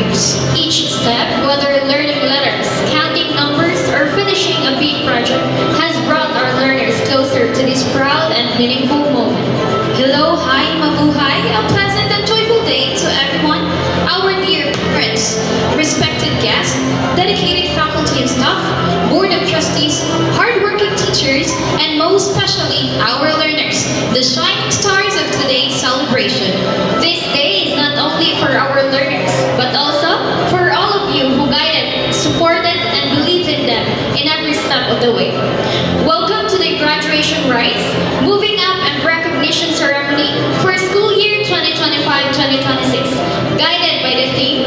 years. Each step, whether learning letters, counting numbers, or finishing a big project, has brought our learners closer to this proud and meaningful moment. Hello, hi, mabuhay, a pleasant and joyful day to everyone, our dear parents, respected guests, dedicated faculty and staff, board of trustees, hardworking teachers, and most especially our learners, the shining stars of today's celebration. This day is not only for our learners, but also for all of you who guided, supported, and believed in them in every step of the way. Welcome to the graduation rites, moving up and recognition ceremony for school year 2025-2026, guided by the theme,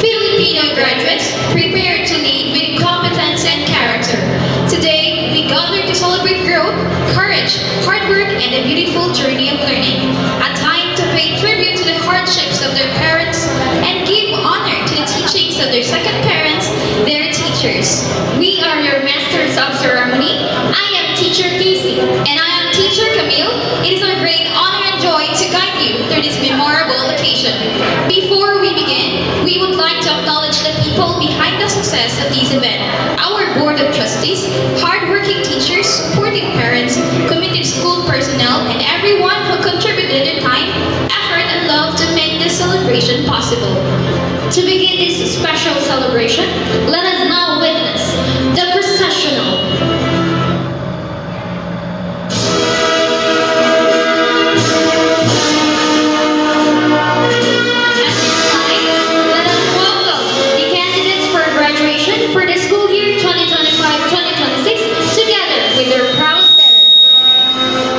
Filipino graduates prepared to lead with competence and character. Today, we gather to celebrate growth, courage, hard work, and a beautiful journey of learning. A time to pay tribute to the hardships of their parents and give honor to the teachings of their second parents, their teachers. We are your masters of ceremony. I am Teacher Casey. And I am Teacher Camille. It is our great honor and joy to guide you through this memorable occasion. Before we begin, we would like to acknowledge the people behind the success of this event. Our Board of Trustees, hardworking teachers, supportive parents, committed school personnel, and everyone who contributed their time, effort, and love to make this celebration possible. To begin this special celebration, let us now witness the processional. For the school year 2025-2026, together with their proud parents.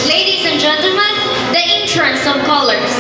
Ladies and gentlemen, the entrance of colors.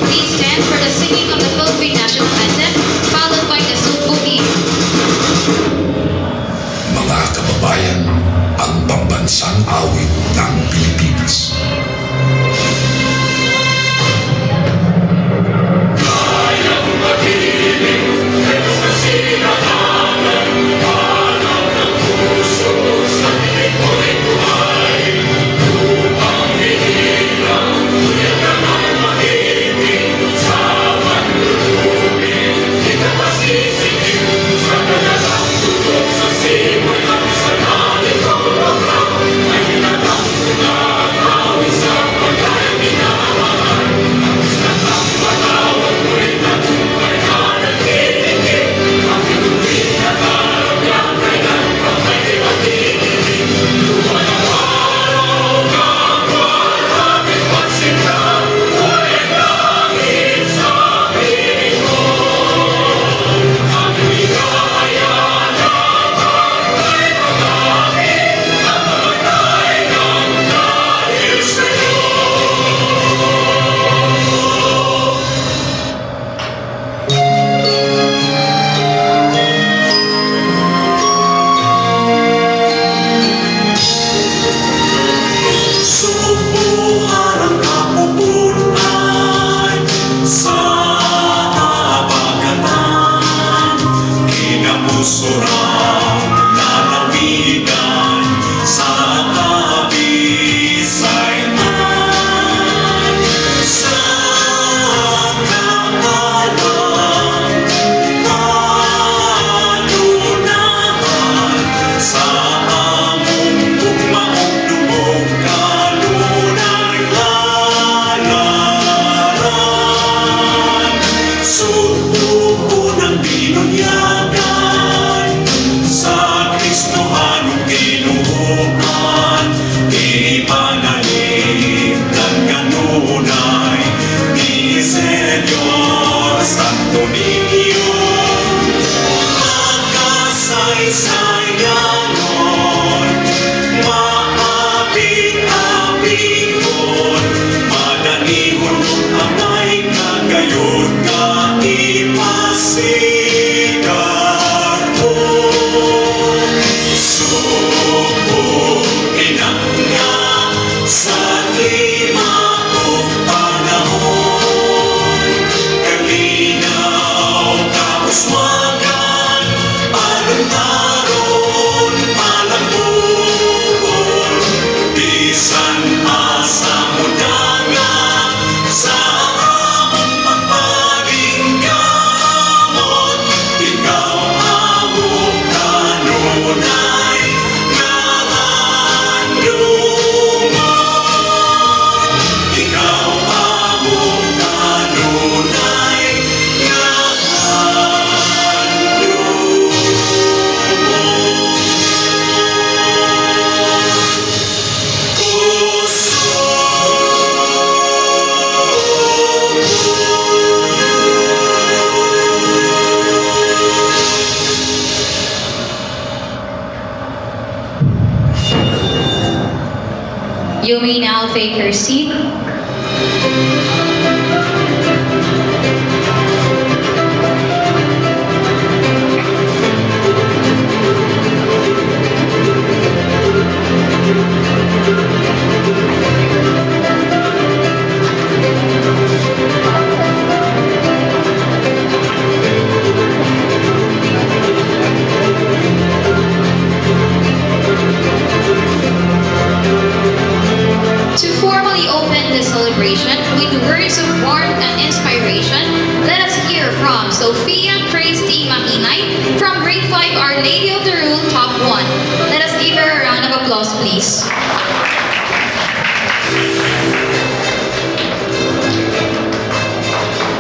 Please stand for the singing of the Philippine National Anthem, followed by the Sugbuki. Mga kababayan, ang pambansang awit ng Pilipinas. Subukan ang kapupunan sa habagatan, kinapusurang lalawigan sa kabisayhan, sa kamalang kalunahan, sa among bugmaong dubog kalunay halaran. Subuko ng binunyagan sa Kristohanong kinuhukan, di manalig ng kanunay ni Senyor Santo Niño. Magkasaysayanon, maapit-apikon, madanihon amay kagayod na ipasigar ko. Subo inangga sa klima o panahon, kalinaw You may now take your seat. To formally open the celebration with words of warmth and inspiration, let us hear from Sophia Christy Makinay from Grade 5 Our Lady of the Rule Top 1. Let us give her a round of applause, please.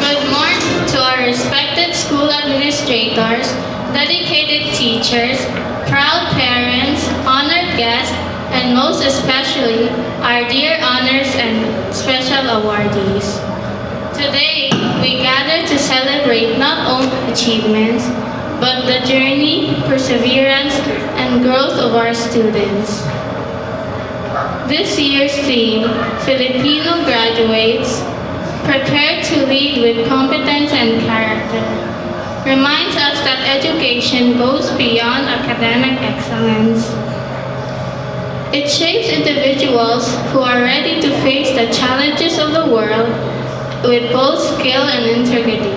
Good morning to our respected school administrators, dedicated teachers, proud parents, honored guests, and most especially our dear honors and special awardees. Today, we gather to celebrate not only achievements, but the journey, perseverance, and growth of our students. This year's theme, Filipino graduates, prepared to lead with competence and character, reminds us that education goes beyond academic excellence. It shapes individuals who are ready to face the challenges of the world with both skill and integrity.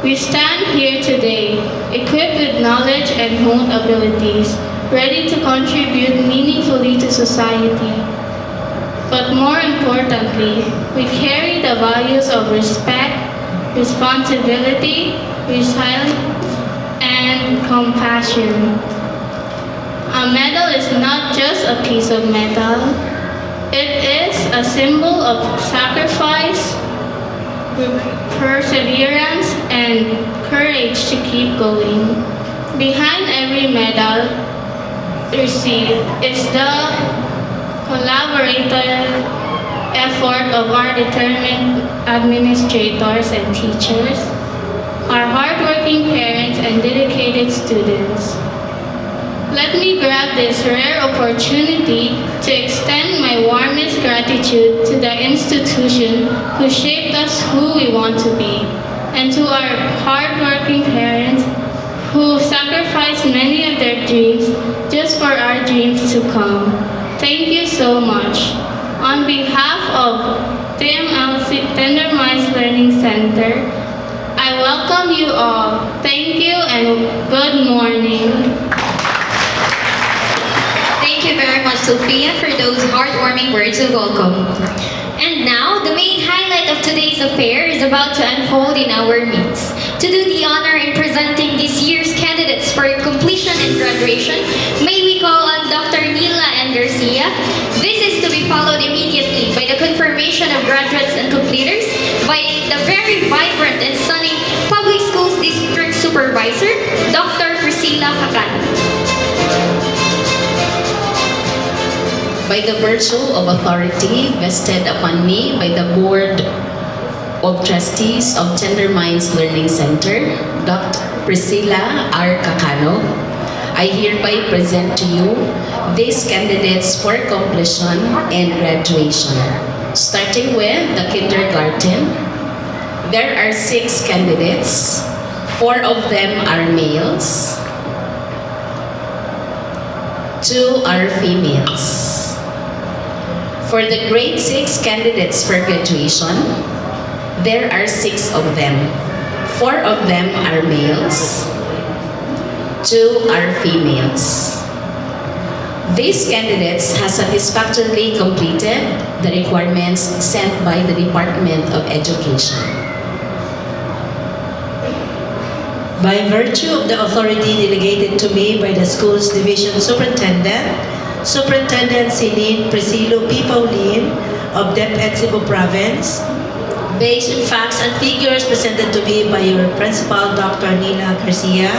We stand here today, equipped with knowledge and honed abilities, ready to contribute meaningfully to society. But more importantly, we carry the values of respect, responsibility, resilience, and compassion. A medal is not just a piece of metal. It is a symbol of sacrifice, perseverance, and courage to keep going. Behind every medal received is the collaborative effort of our determined administrators and teachers, our hardworking parents, and dedicated students. Let me grab this rare opportunity to extend my warmest gratitude to the institution who shaped us who we want to be, and to our hardworking parents who sacrificed many of their dreams just for our dreams to come. Thank you so much. On behalf of TMLC Tender Minds Learning Center, I welcome you all. Thank you and good morning. Thank you very much, Sophia, for those heartwarming words of welcome. And now, the main highlight of today's affair is about to unfold in our midst. To do the honor in presenting this year's candidates for completion and graduation, may we call on Dr. Nila and Garcia. This is to be followed immediately by the confirmation of graduates and completers by the very vibrant and sunny Public Schools District Supervisor, Dr. Priscilla Hakan. By the virtue of authority vested upon me by the Board of Trustees of Tender Minds Learning Center, Dr. Priscilla R. Cacano, I hereby present to you these candidates for completion and graduation. Starting with the kindergarten, there are 6 candidates. 4 of them are males, 2 are females. For the grade 6 candidates for graduation, there are 6 of them. 4 of them are males, 2 are females. These candidates have satisfactorily completed the requirements sent by the Department of Education. By virtue of the authority delegated to me by the school's division superintendent, Superintendent Celine Priscillo P. Paulin of DepEd Cebu Province, based on facts and figures presented to me by your principal, Dr. Nila Garcia,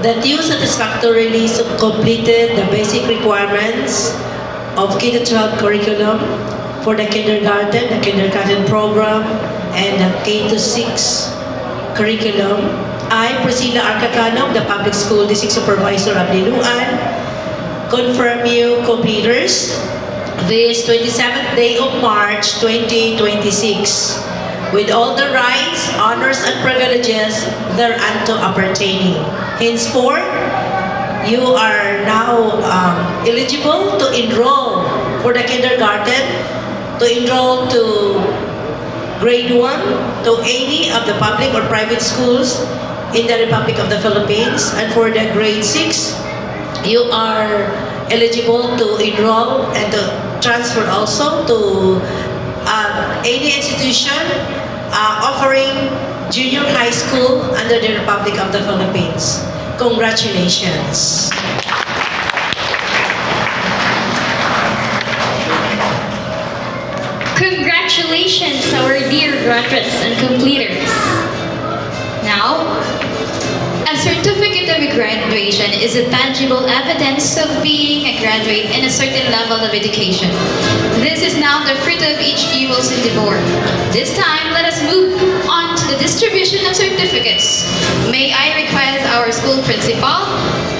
that you satisfactorily completed the basic requirements of K-12 curriculum for the kindergarten program, and the K-6 curriculum. I, Priscilla R. Cacano, the Public School District Supervisor of Liloan, confirm you completers this 27th day of March 2026 with all the rights, honors, and privileges thereunto appertaining. Henceforth, you are now eligible to enroll for the kindergarten, to enroll to grade 1, to any of the public or private schools in the Republic of the Philippines, and for the grade 6, you are eligible to enroll and to transfer also to any institution offering junior high school under the Republic of the Philippines. Congratulations. Congratulations, our dear graduates and completers. Now, a certificate of graduation is a tangible evidence of being a graduate in a certain level of education. This is now the fruit of each evils endeavor. This time, let us move on to the distribution of certificates. May I request our school principal,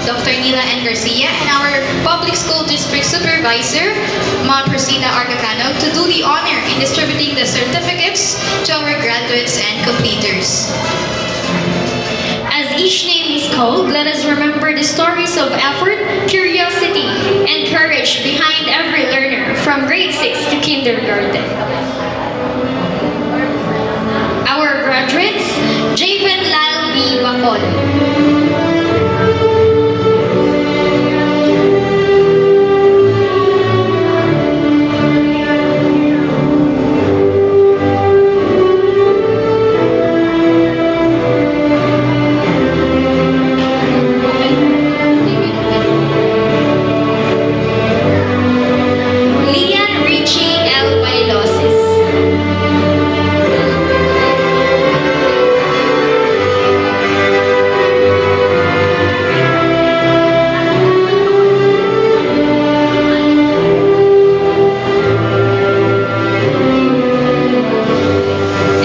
Dr. Nila N. Garcia, and our public school district supervisor, Ma'am Priscilla Arcacano, to do the honor in distributing the certificates to our graduates and completers. As each name is called, let us remember the stories of effort, curiosity, and courage behind every learner from grade 6 to kindergarten. Our graduates, Javen Lal B. Bacol. Lian Richie L. Bailosis.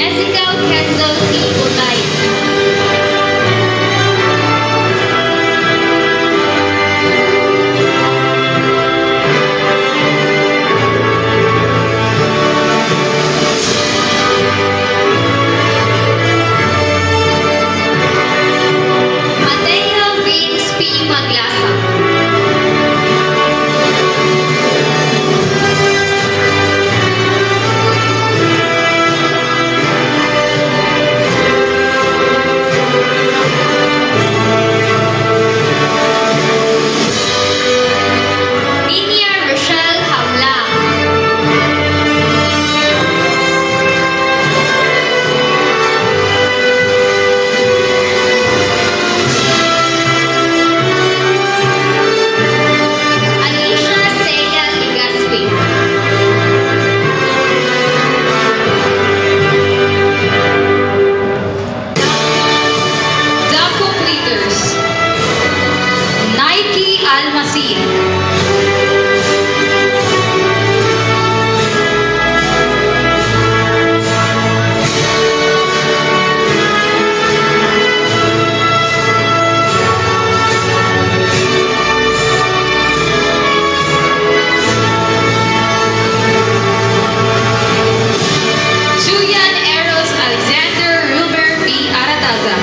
Ezekiel Kenzel T. Utay. Mateo Vince P. Maglasa. Ninia Rochelle Hamla. Alicia Celia Ligaspi. The completers. Nike Almacid. Julian Eros Alexander Ruber P. Arataza.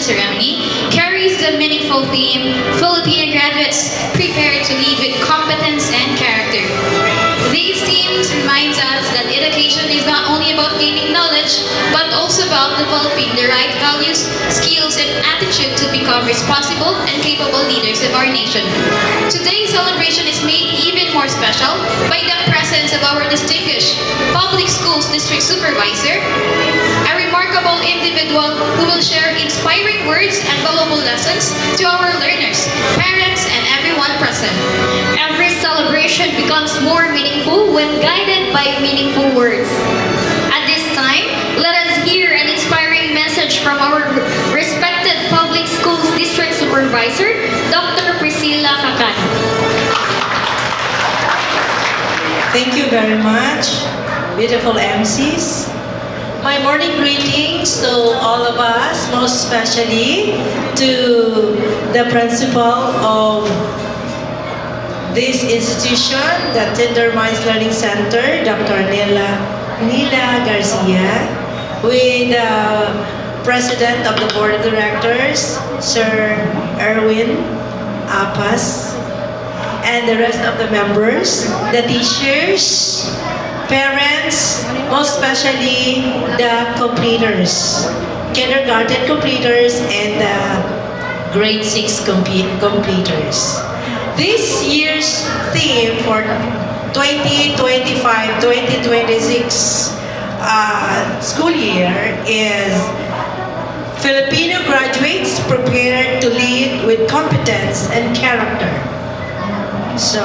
graduation ceremony carries the meaningful theme, Filipino graduates prepare to lead with competence and character. These themes reminds us that education is not only about gaining knowledge, but also about developing the right values, skills, and attitude to become responsible and capable leaders of our nation. Today's celebration is made even more special by the presence of our distinguished Public Schools District Supervisor, a remarkable individual who will share inspiring words and valuable lessons to our learners, parents, and everyone present. Every celebration becomes more meaningful when guided by meaningful words. At this time, let us hear an inspiring message from our respected Public Schools District Supervisor, Dr. Priscilla Cacano. Thank you very much, beautiful MCs. My morning greetings to all of us, most especially to the principal of this institution, the Tender Minds Learning Center, Dr. Nila Garcia, with the President of the Board of Directors, Sir Erwin Apas, and the rest of the members, the teachers, parents, most especially the completers, kindergarten completers and the grade 6 completers. This year's theme for 2025-2026 school year is Filipino graduates prepared to lead with competence and character. So,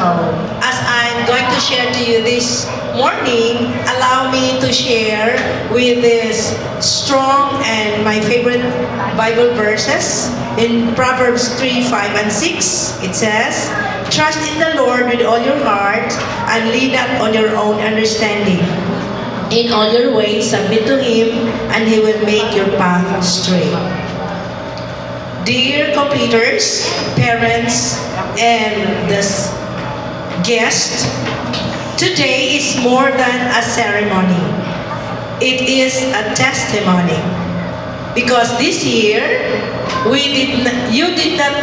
as I'm going to share to you this morning, allow me to share with this strong and my favorite Bible verses in Proverbs 3, 5, and 6. It says, "Trust in the Lord with all your heart and lean not on your own understanding. In all your ways submit to Him and He will make your path straight." Dear completers, parents, and the guests, today is more than a ceremony. It is a testimony. Because this year, you did not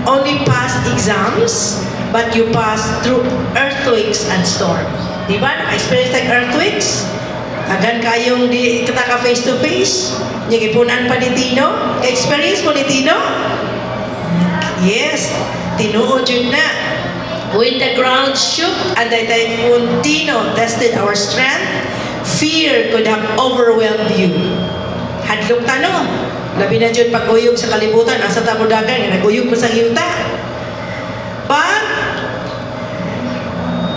only pass exams, but you passed through earthquakes and storms. Diba? Experience like earthquakes? Agan kayong di kita ka face to face? Yung ipunan pa ni Tino? Experience mo ni Tino? Yes, tinuod yun na. When the ground shook and the typhoon Tino tested our strength, fear could have overwhelmed you. Hadlok tano. Labi na dyan pag-uyog sa kalibutan, asa tamo dagan, nag-uyog pa sa yuta. But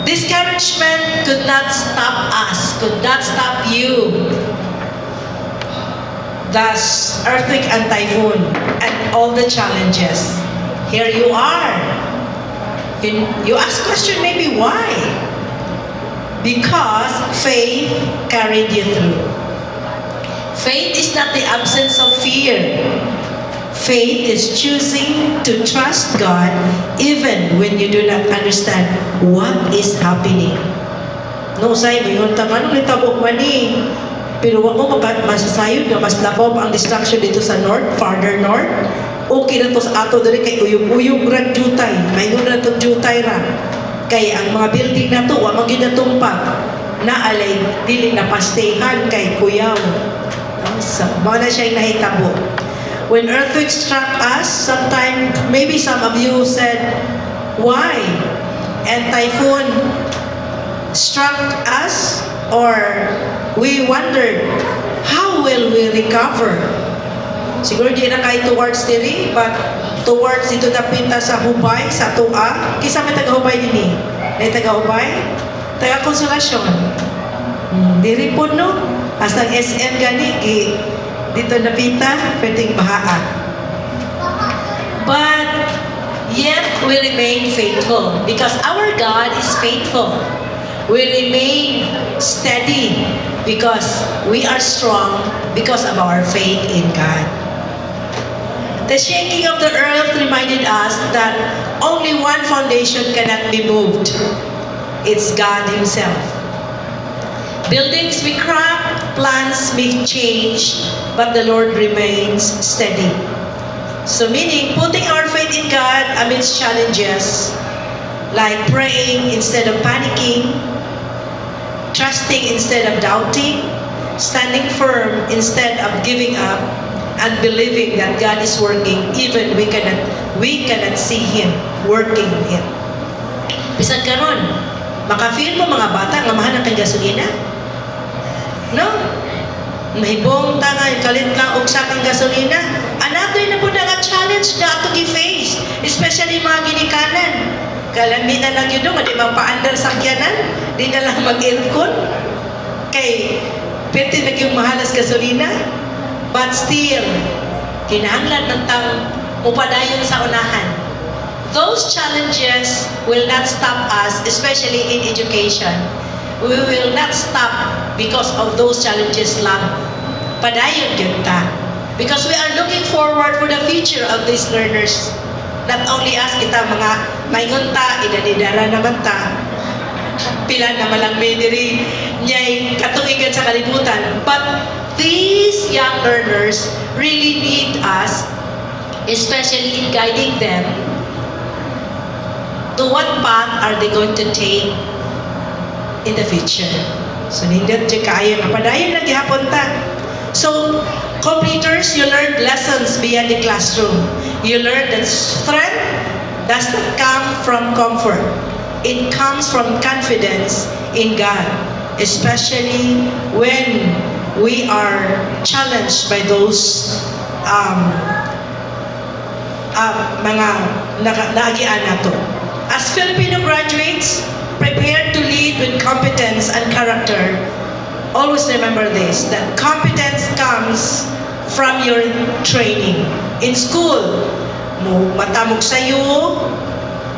discouragement could not stop us, could not stop you. Thus, earthquake and typhoon and all the challenges. Here you are. You ask question maybe why? Because faith carried you through. Faith is not the absence of fear. Faith is choosing to trust God even when you do not understand what is happening. No, say, mayroon taman, may tabok man eh. Pero wag mo masasayod na mas labaw ang distraction dito sa north, farther north. Okay na to sa ato dali kay uyog-uyog rag jutay. Mayroon na to jutay ra. Kay ang mga building na to, wa man gyud natumpag. Naalay dili na pastehan kay kuyaw. Mga na siya'y nahitabo. When earthquake struck us, sometimes, maybe some of you said, why? And typhoon struck us, or we wondered, how will we recover? Siguro di na kayo towards diri, but towards dito na pinta sa Hubay, sa Tua. Kisa may taga-Hubay din eh. May taga-Hubay? Taga-Konsolasyon. Diri po no? Hasta ang SM gani, dito na pinta, pwedeng bahaan. But yet we remain faithful because our God is faithful. We remain steady because we are strong because of our faith in God. The shaking of the earth reminded us that only one foundation cannot be moved. It's God Himself. Buildings may crack, plans may change, but the Lord remains steady. So meaning, putting our faith in God amidst challenges, like praying instead of panicking, trusting instead of doubting, standing firm instead of giving up, and believing that God is working even we cannot see Him working in it. Bisan karon, maka-feel mo mga bata nga mahal kay gasolina? No? Mahibong tanga kalit lang og sa kang gasolina. Another na po nga challenge na ato gi-face, especially mga ginikanan. Kalamitan lang yun nga di mapaandar sakyanan, di na lang mag-aircon. Kay pwede na yung mahalas gasolina, but still, kinahanglan ng tang upadayon sa unahan. Those challenges will not stop us, especially in education. We will not stop because of those challenges lang. Padayon yun ta. Because we are looking forward for the future of these learners. Not only us, kita mga maingon ta, idadidara naman ta. Pila na malang may diri niya'y katuigan sa kalibutan. But these young learners really need us, especially in guiding them to what path are they going to take in the future. So, nindot siya kaayo nga padayon na gihapon ta. So, completers, you learned lessons beyond the classroom. You learned that strength does not come from comfort. It comes from confidence in God, especially when we are challenged by those mga naagian nato. As Filipino graduates, prepared to lead with competence and character, always remember this, that competence comes from your training. In school, mo matamog sa'yo,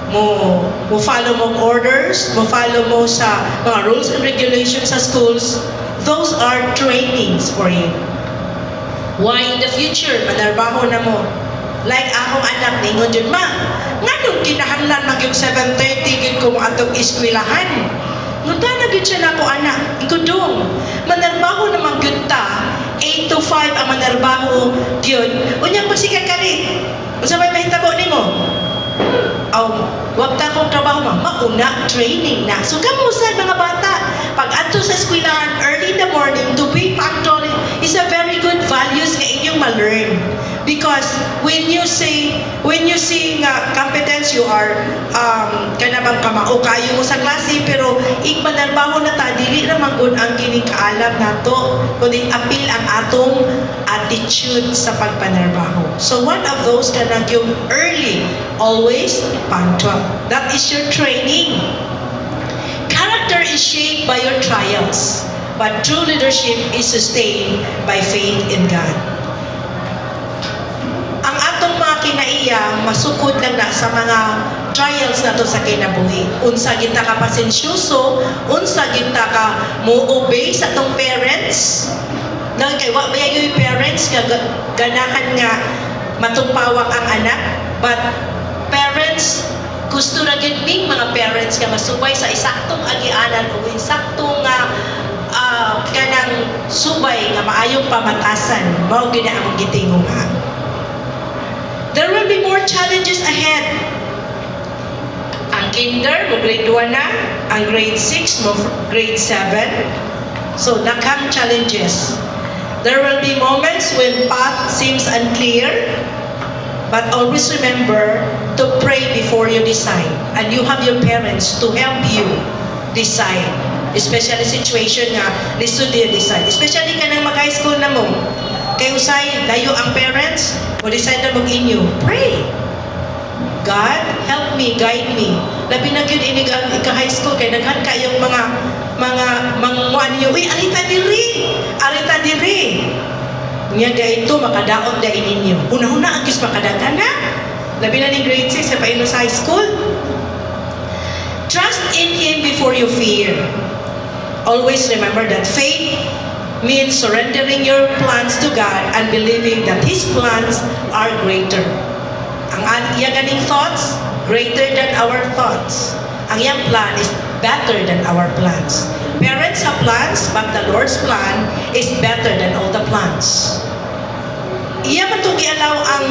mo follow mo orders, mo follow mo sa mga rules and regulations sa schools. Those are trainings for you. Why in the future, manarbaho na mo? Like akong anak ningon jud ma, nganong kinahanglan mag yung 7:30 gid ko atong eskwelahan. Ngunta na gid siya nako anak, ikudong. Manarbaho naman gyud ta. 8 to 5 ang manarbaho gyud. Unyang magsikat kani. Unsa may mahitabo nimo? Wag ta kong trabaho mauna training na. So kamusta mga bata? Pag adto sa eskwelahan early in the morning to be punctual is a very good values nga inyong ma-learn. Because when you see competence, you are kanabang kamao kayo mo sa klase, pero igmanarbaho na ta dili ra man gud ang kining kaalam nato kundi apil ang atong attitude sa pagpanarbaho. So one of those kanang yung early, always punctual. That is your training. Character is shaped by your trials, but true leadership is sustained by faith in God. Ang atong mga kinaiya, masukod lang na sa mga trials nato sa kinabuhi. Unsa kita ka pasensyoso, unsa kita ka mo-obey sa atong parents. Nang kay wa ba yung parents nga ganahan nga matumpawak ang anak, but parents gusto ra gid ming mga parents nga masubay sa isaktong agianan o isaktong kanang subay nga maayong pamatasan. Mao gid ang gitingog ha. There will be more challenges ahead. Ang kinder mo grade 1 na, ang grade 6 mo grade 7. So daghang challenges. There will be moments when path seems unclear. But always remember to pray before you decide. And you have your parents to help you decide. Especially situation nga, lisod you decide. Especially ka nang mag-high school na mo. Kay usay, layo ang parents, o decide na mag-inyo. Pray. God, help me, guide me. Labi na yun, ika-high school, kay naghan kayong mga niyo, uy, arita diri. Nga ito, makadaot da ininyo. Una-una ang kis makadagan na. Labi na ni grade 6 sa paino sa high school. Trust in Him before you fear. Always remember that faith means surrendering your plans to God and believing that His plans are greater. Ang iyang ganing thoughts, greater than our thoughts. Ang iyang plan is better than our plans. Parents have plans, but the Lord's plan is better than all the plans. Iya man itong gialaw ang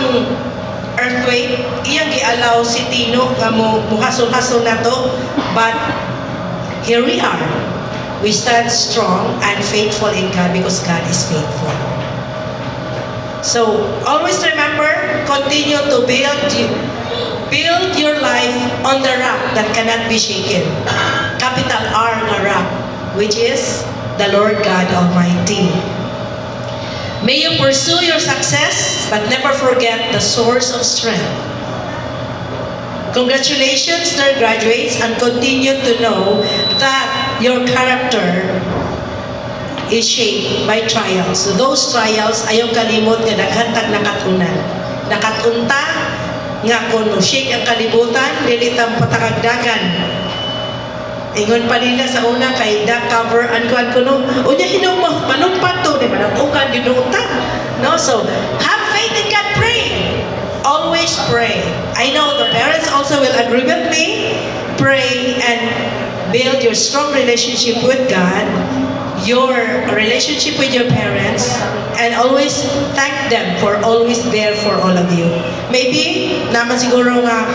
earthquake, iyang gialaw si Tino nga muhasol-hasol na to, but here we are. We stand strong and faithful in God because God is faithful. So, always remember, continue to build your life on the rock that cannot be shaken. Capital R na rock, which is the Lord God Almighty. May you pursue your success, but never forget the source of strength. Congratulations, dear graduates, and continue to know that your character is shaped by trials. So those trials, ayaw kalimot nga daghantag nakatunan. Nakatunta nga kung shake ang kalibutan, lilitang patakagdagan. Ingon pa nila sa una kay da cover and kuan kuno unya hinom mo manumpat to di ba ukan ginuta, no? So have faith in God, pray, always pray. I know the parents also will agree with me. Pray and build your strong relationship with God, your relationship with your parents, and always thank them for always there for all of you. Maybe naman siguro nga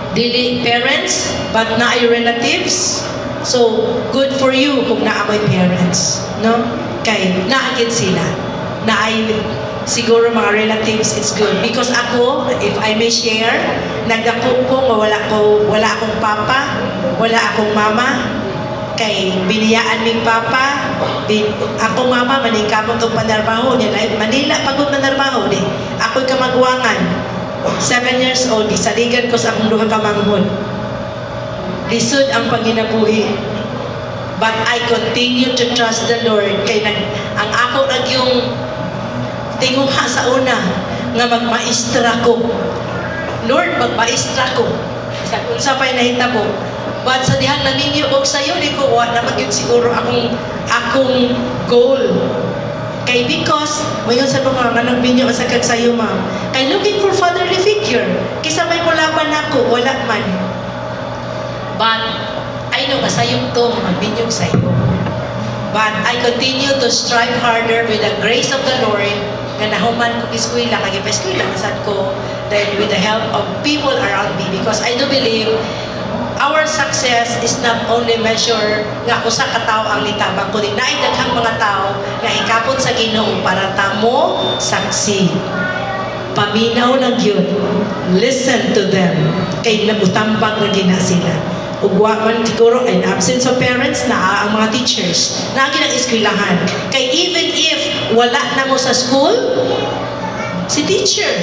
dili parents but naay relatives, so good for you kung naamoy parents, no? Kay naagid sila, naay siguro mga relatives. It's good because ako, if I may share, nagdako ko nga wala akong papa, wala akong mama, kay biniyaan ming papa, akong mama maningkamot og panarbaho niya, Manila pagod manarbaho di ako'y kamagwangan. 7 years old, isaligan ko sa akong duha ka manghod. Lisod ang panginabuhi. But I continue to trust the Lord. Kay ang ako yung tinguha sa una nga magmaestra ko. Lord, magmaestra ko. Sa pa'y nahitabo. But sa dihan na ninyo og sayo, di ko wa naman yun siguro akong goal. Kay because, mayon sa mga manang binyo sa kagsayo ma'am, kay looking for fatherly figure. Kisa may mulaban ako, wala man. But, I know, masayong to, magbinyong sayo. But, I continue to strive harder with the grace of the Lord, nga nahuman ko iskwila, kaya pa-eskwila, masad ko, then with the help of people around me, because I do believe our success is not only measure nga usa ka tawo ang nitabang kundi naay daghang mga tawo nga hikapon sa Ginoo para tamo saksi. Paminaw lang yun. Listen to them. Kay nabutambang na gina sila. Ug wa man siguro in absence of parents na ang mga teachers na ginang eskwelahan. Kay even if wala na mo sa school, si teacher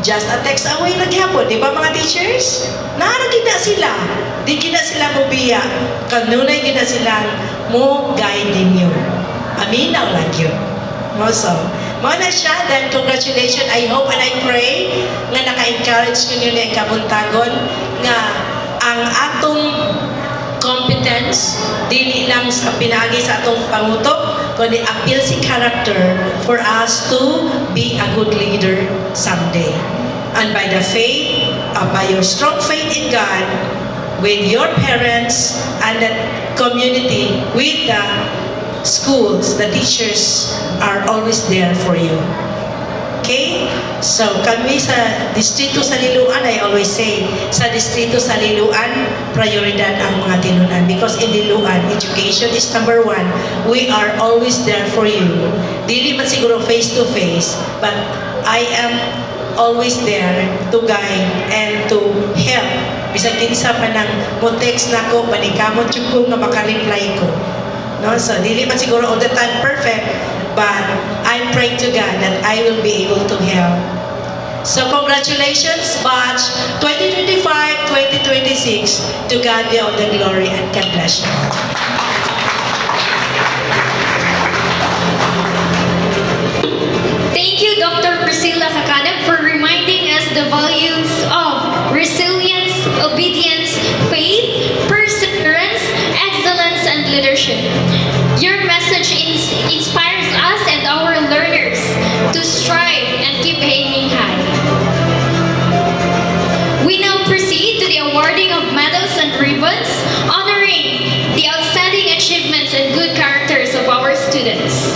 just a text away na gyapon, di ba mga teachers? Naaragin na sila. Di gina sila mo biya. Kanunay gina sila mo guide ninyo. Aminaw lang yun. So, mga na siya, then congratulations. I hope and I pray nga naka-encourage nyo nyo na kabuntagon nga ang atong competence dili lang sa pinagi sa atong pangutok kundi appeal si character for us to be a good leader someday. And by the faith, by your strong faith in God, with your parents and the community, with the schools, the teachers are always there for you. Okay? So, kami sa Distrito Saliluan, I always say, sa Distrito Saliluan, prioridad ang mga tinunan. Because in Liluan, education is number 1. We are always there for you. Dili man siguro face to face, but I am always there to guide and to help. Bisag kinsa man nang mo text nako, paningkamot jud ko nga maka-reply ko. No? So, dili man siguro all the time perfect, but I pray to God that I will be able to help. So congratulations, batch 2025-2026. To God be all the glory and God bless you. Thank you, Dr. Priscilla Kakanab, for reminding us the values of resilience, obedience, faith, perseverance, excellence, and leadership. Your message inspires us and our learners to strive and keep aiming high. We now proceed to the awarding of medals and ribbons, honoring the outstanding achievements and good characters of our students.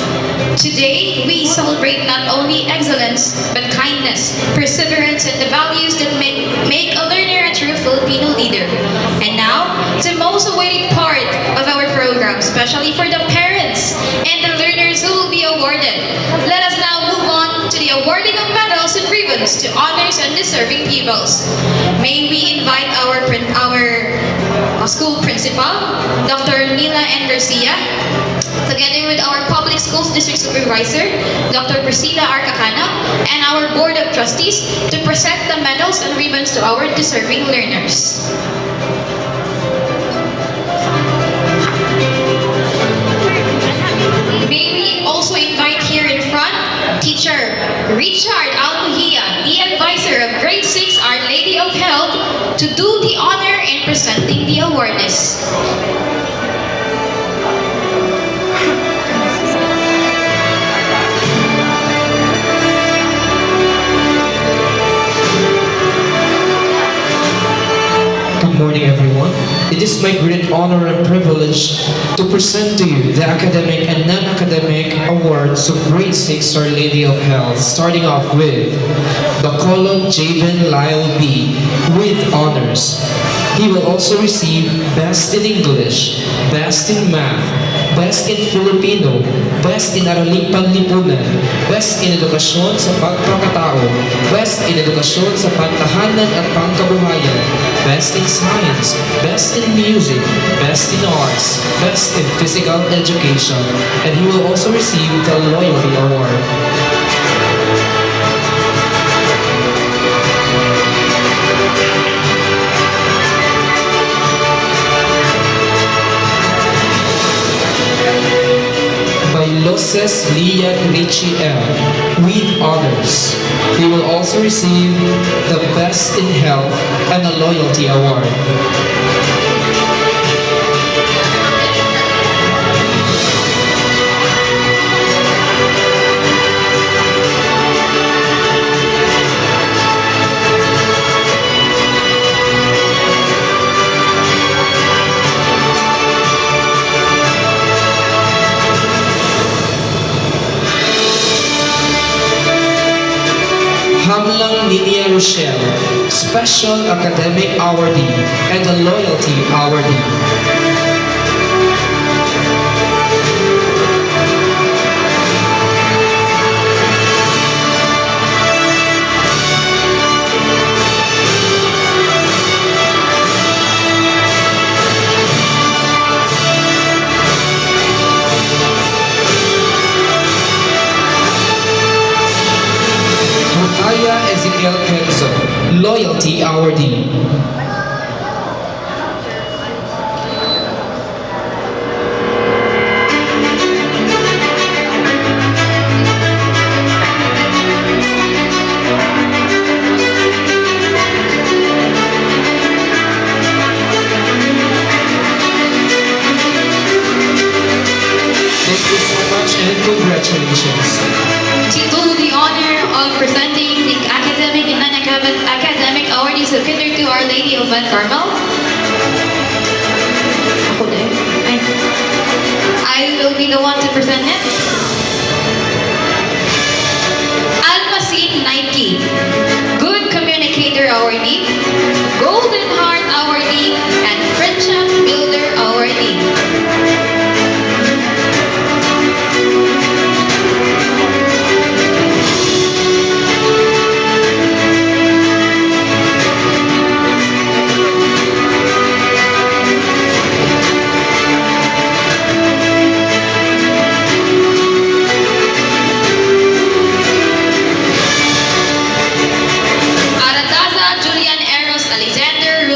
Today, we celebrate not only excellence, but kindness, perseverance, and the values that make a learner a true Filipino leader. And now, the most awaited part of our program, especially for the parents and the learners who will be awarded. Let us now move on to the awarding of medals and ribbons to honors and deserving pupils. May we invite our school principal, Dr. Mila N. Garcia, together with our Public Schools District Supervisor, Dr. Priscilla R. Cacano, and our Board of Trustees to present the medals and ribbons to our deserving learners. May we also invite here in front Teacher Richard Almuhia, the advisor of Grade 6 Our Lady of Health, to do the honor in presenting the awardees. Good morning, everyone. It is my great honor and privilege to present to you the academic and non-academic awards of Grade 6 Our Lady of Health, starting off with Bacolod Javen Lyle B. with honors. He will also receive Best in English, Best in Math, Best in Filipino, Best in Araling Panlipunan, Best in Edukasyon sa Pagkakatao, Best in Edukasyon sa Pantahanan at Pangkabuhayan, Best in Science, Best in Music, Best in Arts, Best in Physical Education, and he will also receive the Loyalty Award. Loses Lian Richie L. with honors. He will also receive the Best in Health and a Loyalty Award. Hamlang Ninia Rochelle, Special Academic Awardee and a Loyalty Awardee. Aya Ezekiel Kenzo, Loyalty Awardee. Thank you so much and congratulations. To do the honor of presenting the academic and non-academic awardees of Kinder to Our Lady of Van Carmel. Ako din. I will be the one to present it. Almasin Nike, Good Communicator Awardee, Golden Heart Awardee, and Friendship Builder Awardee. Arataza Julian Eros Alexander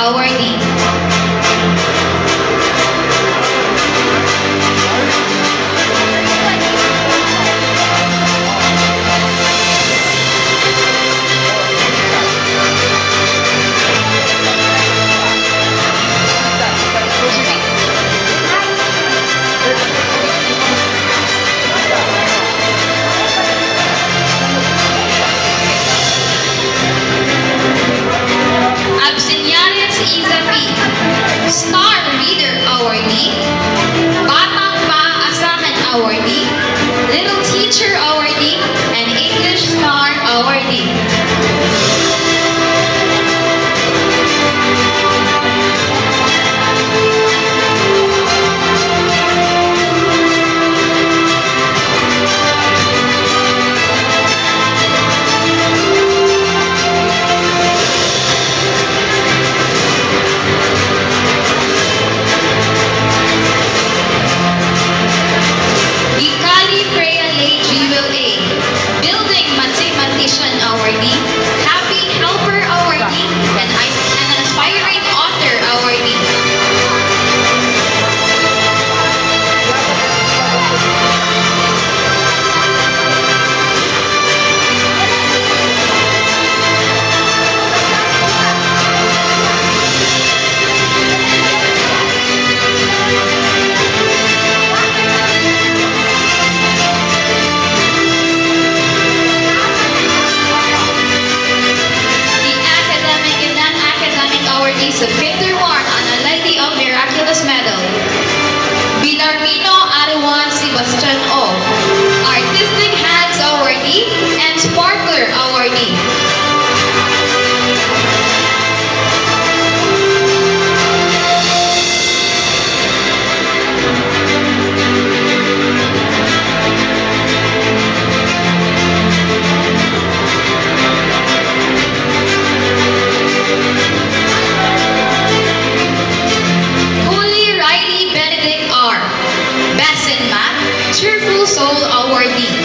awardee. Absenianes Isa P. Star Reader Awardee. Batang Paasahan Awardee. Little Teacher Awardee. And English Star Awardee. Ikali Freya Lay Jewel A. Building Mathematician Awardee. Happy Helper Awardee. And an Aspiring Author Awardee. The academic and non-academic awardees of Kinder 1 on a Lady of Miraculous Medal. Bilarmino Arawan Sebastian O. Artistic Hands Awardee and Sparkler Awardee. Holy Riley Benedict R. Best in Math, Cheerful Soul Awardee.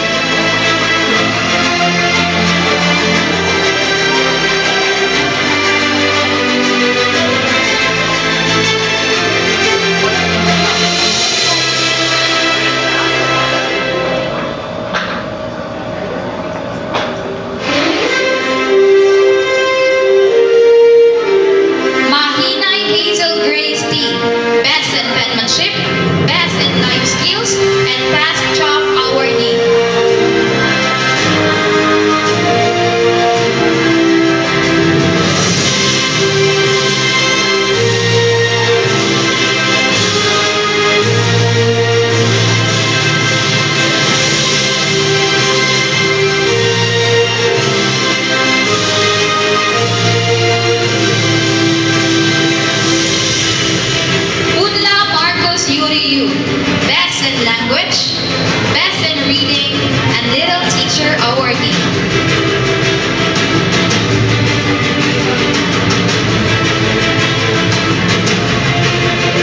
Mahinay Hazel Grace T. Best in Penmanship, Best in Life Skills, and Task Job Awardee. Udla Marcos Yuri Yu. Best in Language, Best in Reading, and Little Teacher Awardee.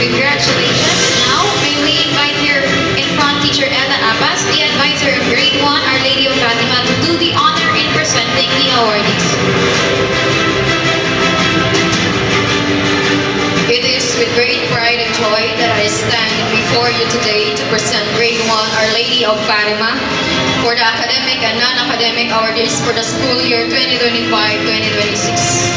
Congratulations. Now, may we invite here in front Teacher Ella Abbas, the advisor of Grade 1, Our Lady of Fatima, to do the honor in presenting the awardees. It is with great pride and joy that I stand before you today to present Grade 1 Our Lady of Fatima for the academic and non-academic awardees for the school year 2025-2026.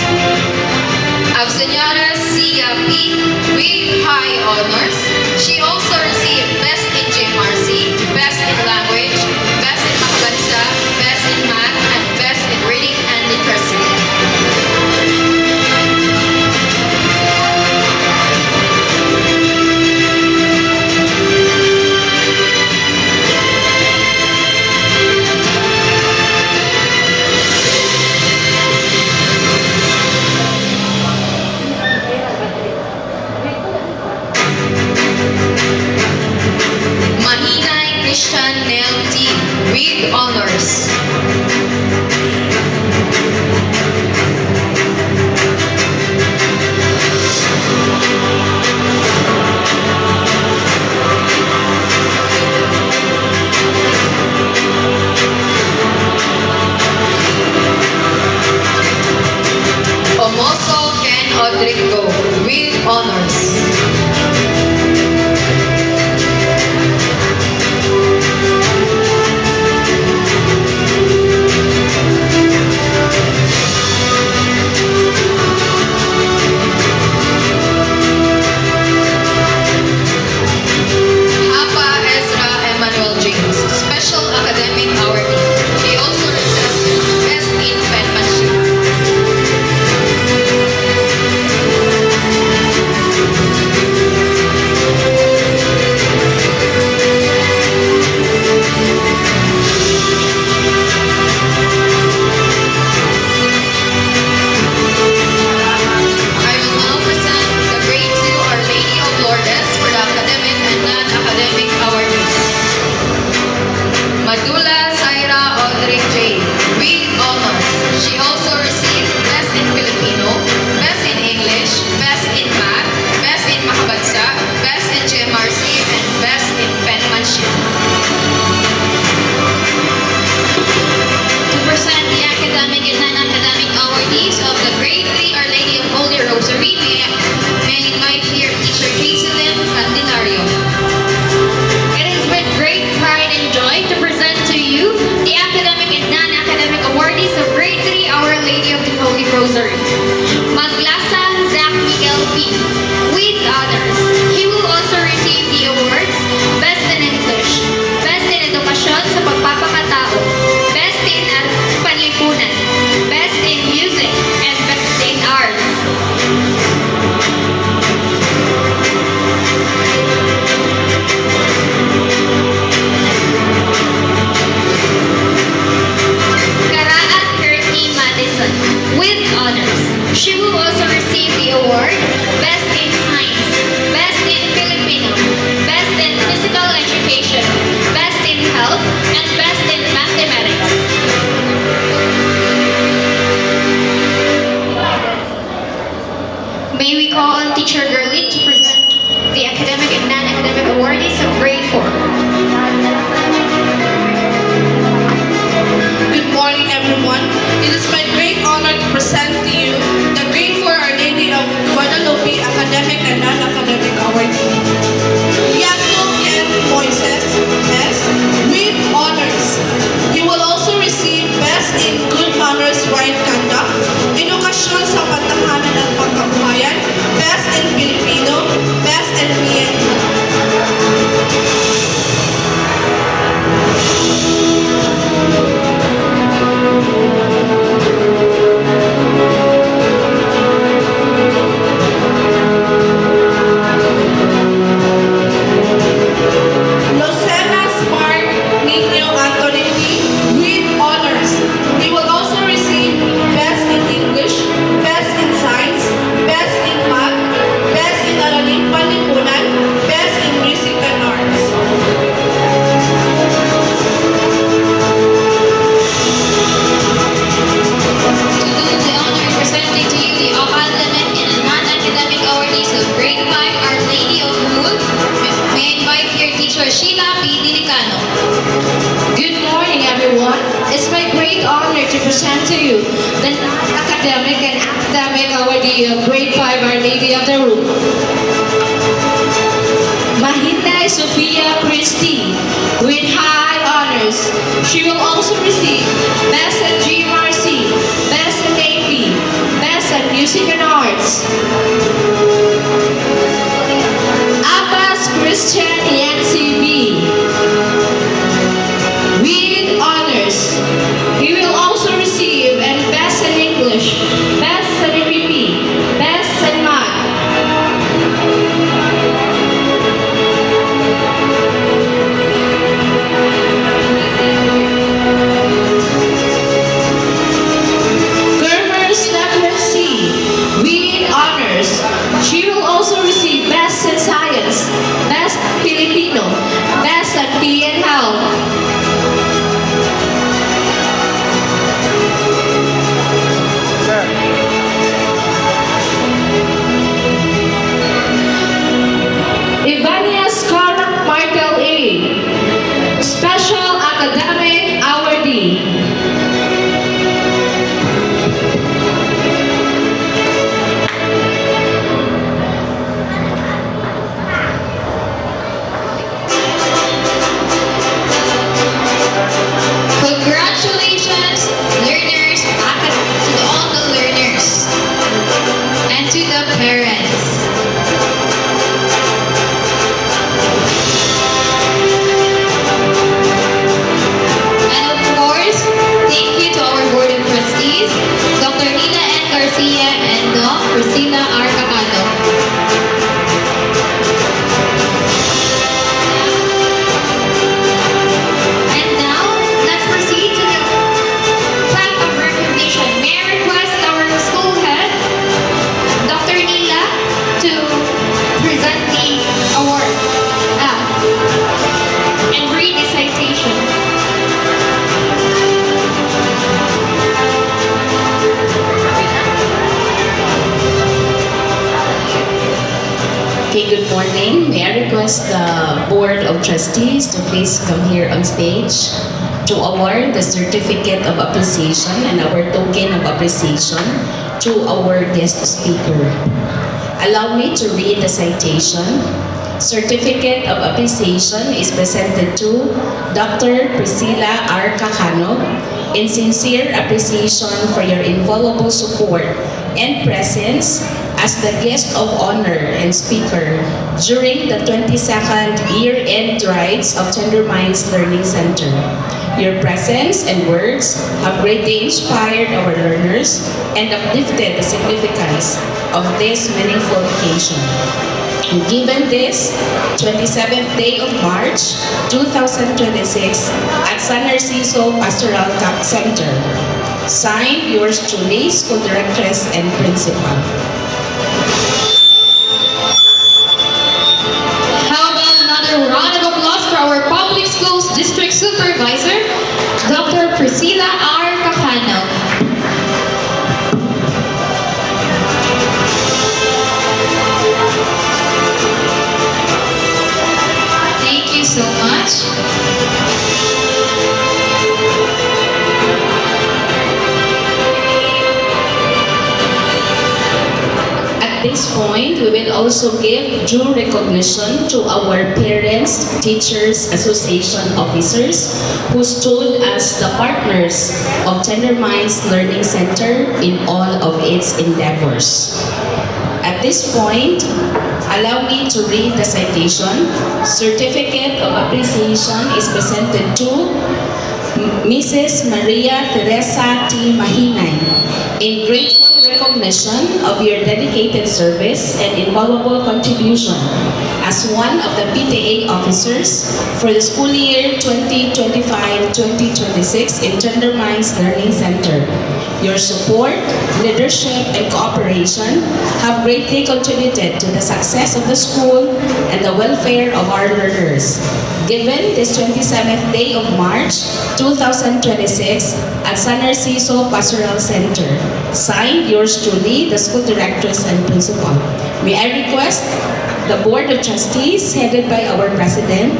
Abseniara Sia P. with high honors. She also received Best in GMRC, Best in Language, Best in Makabansa, Best in Math, and Best in Reading and Literacy. Mahinay Christian Nell T. with honors. Omoso Ken Odrigo Audrey J. with honors. She also received Best in Filipino, Best in English, Best in Math, Best in Makabansa, Best in GMRC, and Best in Penmanship. To present the academic and non-academic awardees of the Grade 3 Our Lady of Holy Rosary, may I invite here Teacher Hazelyn Candelario. It is with great pride and joy to present to you the academic and non-academic awardees of Grade 3 Our Lady of the Holy Rosary. Maglasa Zach Miguel P. with honors. He will also receive the awards Best in English, Best in Edukasyon sa Pagpapakatao, Best in Panlipunan, Best in Music, and Best in Arts. Karaan Kirti Madison with honors. She will also receive the award Best in Science, Best in Filipino, Best in Physical Education, Best in Health, and Best in Mathematics. May we call on Teacher Gerlin to present the academic and non-academic awardees of Grade 4. Good morning, everyone. It is my great honor to present to you the Grade 4 Our Lady of Guadalupe Academic and Non-Academic Awardee. Yato Ken Moises S. with honors. You will also receive Best in Good Manners Right Conduct, Edukasyon sa Pagtatahanan at Pagkabuhayan, Best in Filipino, Best in PNP. Lucena Spark Nino Anthony P. with honors. He will also receive Best in English, Best in Science, Best in Math, Best in Araling Panlipunan, Best in Music and Arts. To do the honor of presenting to you the academic and non-academic awardees of Grade 5 Our Lady of Rule, may I invite here Teacher Sheila P. Dilicano. Good morning, everyone. It's my great honor to present to you the academic and academic awardee of Grade 5 Our Lady of the Room. Mahinday Sophia Christie with high honors. She will also receive Best at GMRC, Best at AP, Best at Music and Arts. Abbas Christian Yancy B. with honors. He will also receive and Best in English, Best at EPP, Best in Math. morning. May I request the Board of Trustees to please come here on stage to award the certificate of appreciation and our token of appreciation to our guest speaker. Allow me to read the citation. Certificate of appreciation is presented to Dr. Priscilla R. Cacano in sincere appreciation for your invaluable support and presence as the guest of honor and speaker during the 22nd year-end rites of Tender Minds Learning Center. Your presence and words have greatly inspired our learners and uplifted the significance of this meaningful occasion. Given this 27th day of March 2026 at San Narciso Pastoral Camp Center. Signed, yours truly, School Directress and Principal. How about another round of applause for our Public Schools District Supervisor, Dr. Priscilla R. Cacano. Thank you so much. At this point, we will also give due recognition to our Parents, Teachers Association officers who stood as the partners of Tender Minds Learning Center in all of its endeavors. At this point, allow me to read the citation. Certificate of appreciation is presented to Mrs. Maria Teresa T. Mahinay in grateful recognition of your dedicated service and invaluable contribution as one of the PTA officers for the school year 2025-2026 in Tender Minds Learning Center. Your support, leadership, and cooperation have greatly contributed to the success of the school and the welfare of our learners. Given this 27th day of March 2026 at San Narciso Pastoral Center. Signed, yours truly, the School Directress and Principal. May I request the Board of Trustees, headed by our President,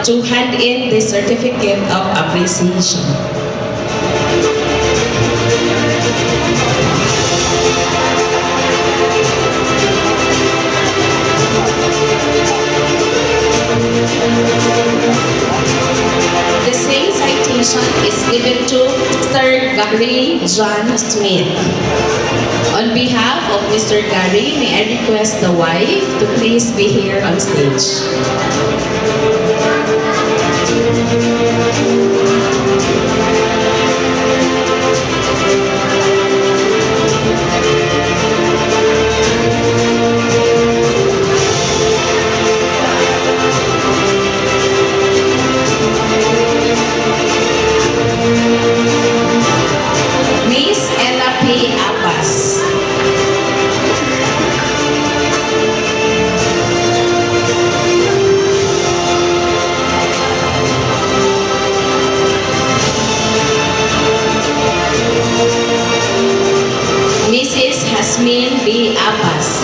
to hand in this certificate of appreciation. The same citation is given to Mr. Gary John Smith. On behalf of Mr. Gary, may I request the wife to please be here on stage. Miss Ella P. Abbas. Mrs. Hasmin B. Abbas.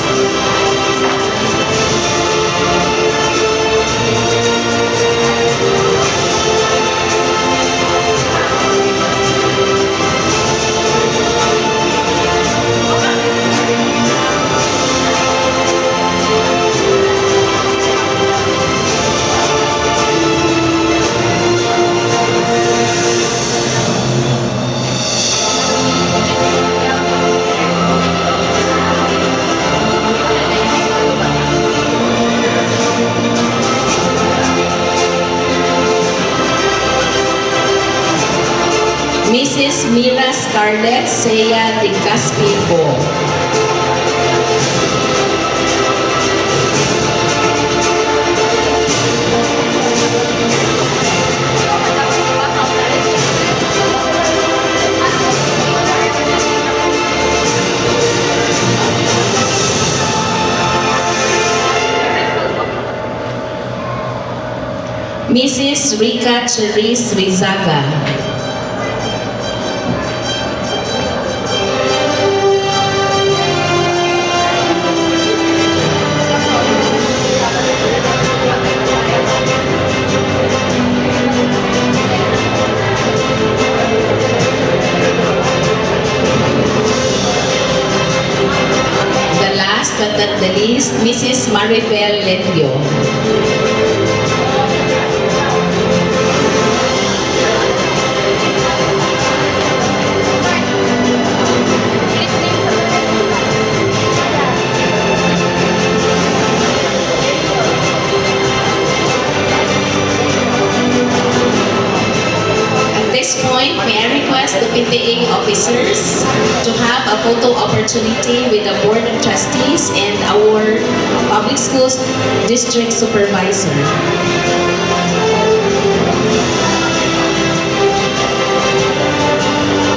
Mrs. Mira Scarlett Seya de Caspipo. Mrs. Rika Cherise Rizaga. Trustees, Mrs. Maribel Letio. At this point, may I request the PTA officers to have a photo opportunity with the Board of Trustees and our Public Schools District Supervisor.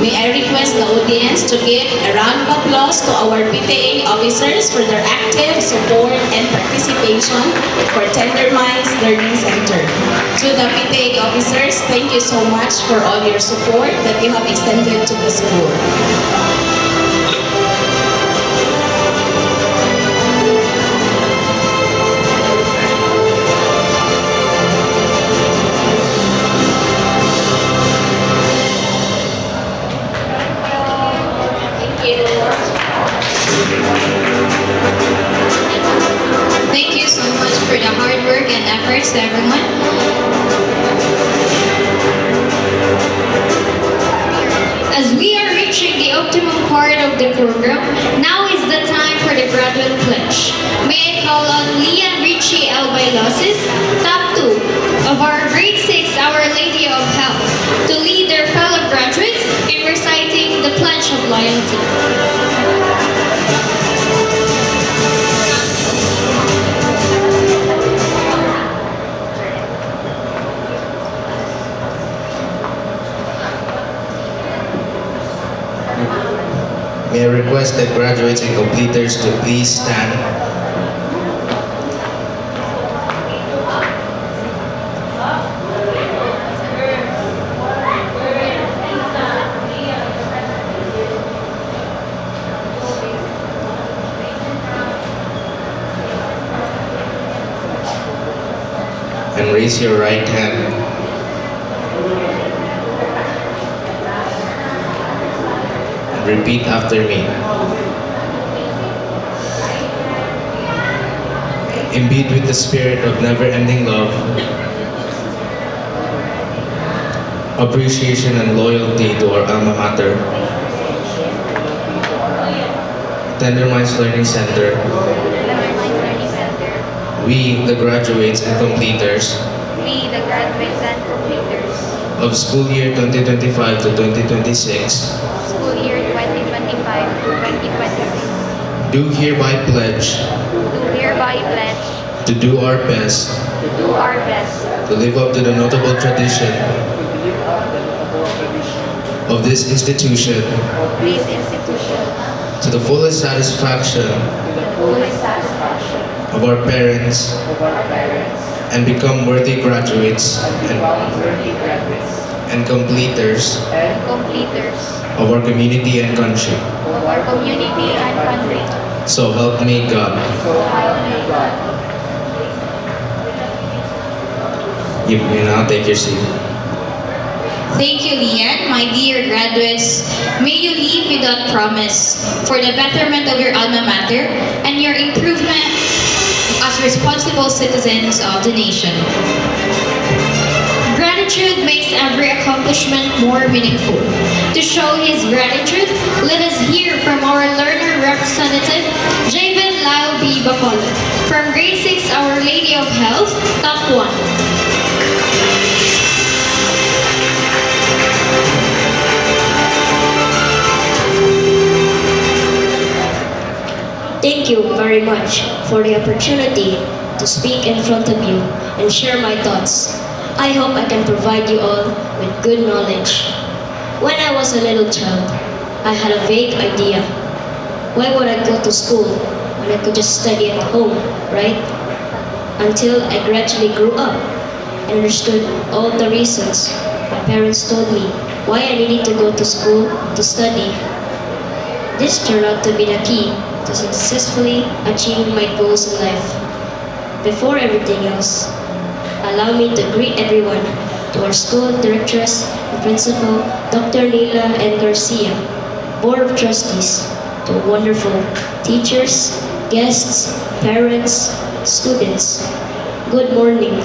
May I request the audience to give a round of applause to our PTA officers for their active support and participation for Tender Minds Learning Center. To the PTA officers, thank you so much for all your support that you have extended to the school. Thank you so much for the hard work and efforts to everyone. As we are reaching the optimum part of the program, now is the time for the graduate pledge. May I call on Lian Richie Albailosis, top 2 of our grade 6 Our Lady of Health, to lead their fellow graduates in reciting the Pledge of Loyalty. May I request the graduates and completers to please stand. And raise your right hand. Repeat after me. Imbued with the spirit of never-ending love, appreciation and loyalty to our alma mater, Tender Minds Learning Center, we, the graduates and completers of school year 2025 to 2026, do hereby pledge to do our best to live up to the notable tradition of this institution to the fullest satisfaction of our parents and become worthy graduates and completers of our community and country. So help me God. You may now take your seat. Thank you, Lian. My dear graduates, may you leave without promise for the betterment of your alma mater and your improvement as responsible citizens of the nation. Gratitude makes every accomplishment more meaningful. To show his gratitude, let us hear from our learner representative, Javen Lau B. Bacolod, from grade 6 Our Lady of Health, top 1. Thank you very much for the opportunity to speak in front of you and share my thoughts. I hope I can provide you all with good knowledge. When I was a little child, I had a vague idea. Why would I go to school when I could just study at home, right? Until I gradually grew up and understood all the reasons my parents told me why I needed to go to school to study. This turned out to be the key to successfully achieving my goals in life. Before everything else, allow me to greet everyone, to our school directress and principal, Dr. Leila N. Garcia, Board of Trustees, to wonderful teachers, guests, parents, students, good morning.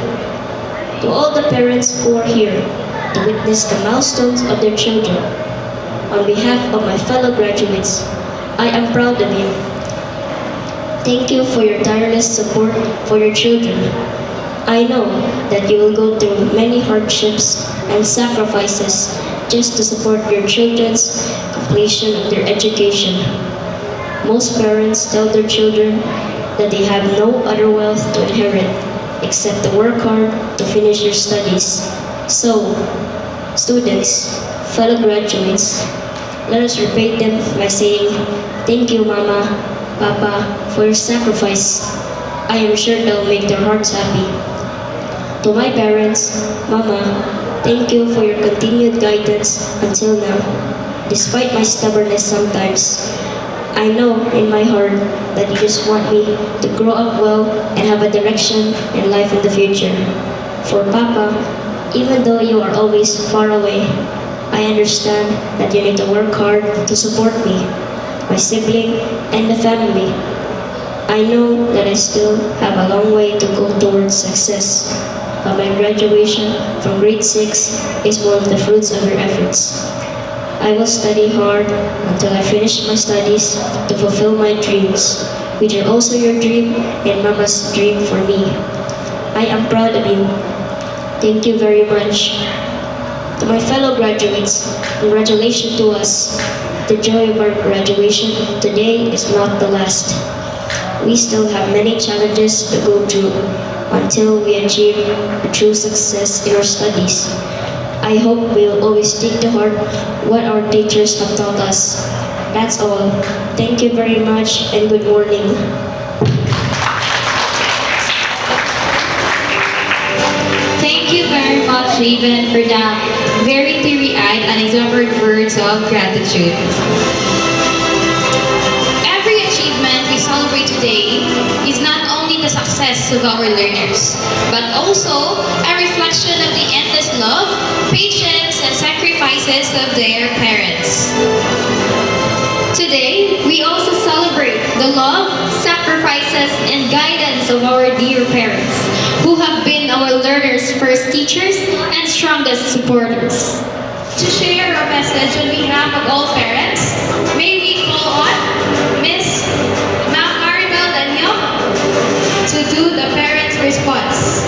To all the parents who are here to witness the milestones of their children, on behalf of my fellow graduates, I am proud of you. Thank you for your tireless support for your children. I know that you will go through many hardships and sacrifices just to support your children's completion of their education. Most parents tell their children that they have no other wealth to inherit except to work hard to finish their studies. So, students, fellow graduates, let us repay them by saying, "Thank you, Mama, Papa, for your sacrifice." I am sure they'll make their hearts happy. To my parents, Mama, thank you for your continued guidance until now. Despite my stubbornness sometimes, I know in my heart that you just want me to grow up well and have a direction in life in the future. For Papa, even though you are always far away, I understand that you need to work hard to support me, my sibling, and the family. I know that I still have a long way to go towards success, but my graduation from grade 6 is one of the fruits of your efforts. I will study hard until I finish my studies to fulfill my dreams, which are also your dream and Mama's dream for me. I am proud of you. Thank you very much. To my fellow graduates, congratulations to us. The joy of our graduation today is not the last. We still have many challenges to go through until we achieve true success in our studies. I hope we will always take to heart what our teachers have taught us. That's all. Thank you very much and good morning. Thank you very much, Raven, for that very teary-eyed and exuberant words of gratitude. Every achievement we celebrate today is not only the success of our learners, but also a reflection of the endless love, patience, and sacrifices of their parents. Today, we also celebrate the love, sacrifices, and guidance of our dear parents, who have been our learners' first teachers and strongest supporters. To share a message on behalf of all parents, may we call on Miss Maribel Danyo to do the parents' response.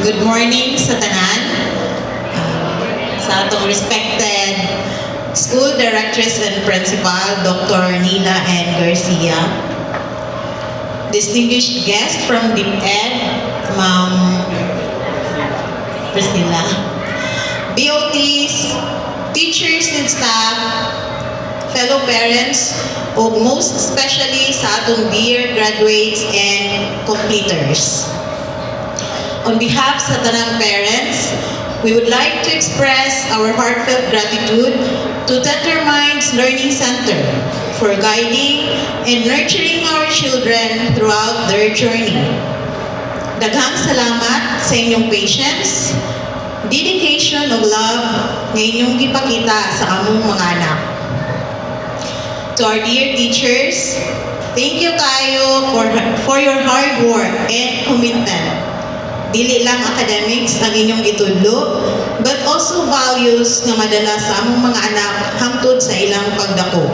Good morning sa tanan. Sa atong respected school directress and principal, Dr. Nina N. Garcia. Distinguished guest from DepEd, Ma'am Priscilla. BOTs, teachers and staff, fellow parents, o most especially sa atong dear graduates and completers. On behalf sa tanang parents, we would like to express our heartfelt gratitude to Tender Minds Learning Center for guiding and nurturing our children throughout their journey. Daghang salamat sa inyong patience, dedication of love na inyong gipakita sa among mga anak. To our dear teachers, thank you kayo for your hard work and commitment. Dili lang academics ang inyong gitudlo, but also values nga madala sa among mga anak hangtod sa ilang pagdako.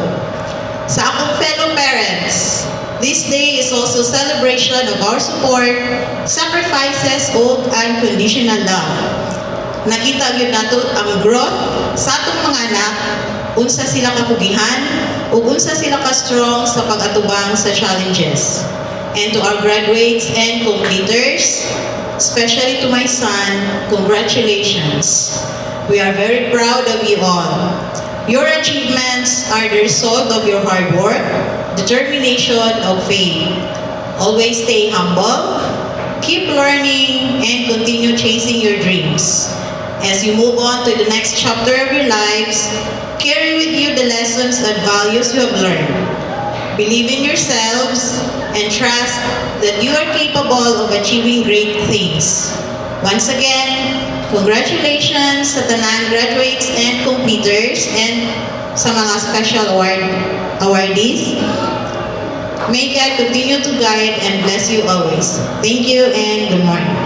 Sa akong fellow parents, this day is also celebration of our support, sacrifices, ug unconditional love. Nakita gyud nato ang growth sa atong mga anak, unsa sila kapugihan, ug unsa sila ka-strong sa pag-atubang sa challenges. And to our graduates and completers, especially to my son, congratulations. We are very proud of you all. Your achievements are the result of your hard work, determination, of faith. Always stay humble, keep learning, and continue chasing your dreams. As you move on to the next chapter of your lives, carry with you the lessons and values you have learned. Believe in yourselves and trust that you are capable of achieving great things. Once again, congratulations sa tanan graduates and completers and sa mga special awardees. May God continue to guide and bless you always. Thank you and good morning.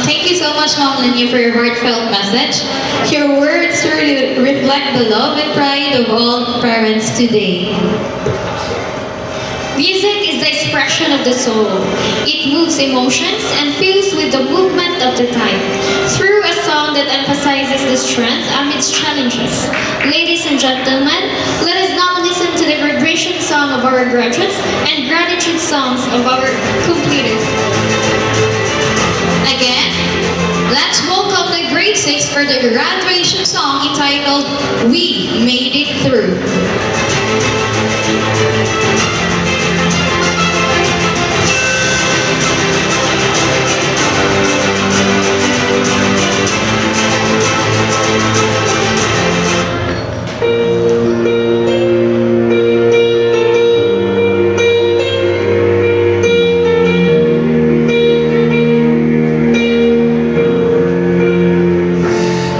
Thank you so much, Ma'am Linya, for your heartfelt message. Your words truly reflect the love and pride of all parents today. Music is the expression of the soul. It moves emotions and fills with the movement of the time. Through a song that emphasizes the strength amidst challenges. Ladies and gentlemen, let us now listen to the graduation song of our graduates and gratitude songs of our completers. Again, let's welcome the grade 6 for the graduation song entitled We Made It Through.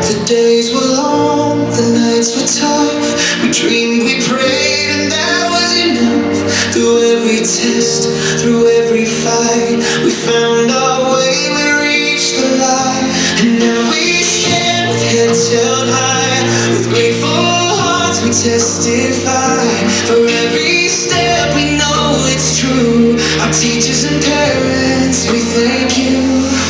The days were long, the nights were tough. We dreamed, we prayed, and that was enough. Through every test, through every fight, we found our way, we reached the light. And now we stand with heads held high. With grateful hearts, we testify. For every step, we know it's true. Our teachers and parents, we thank you.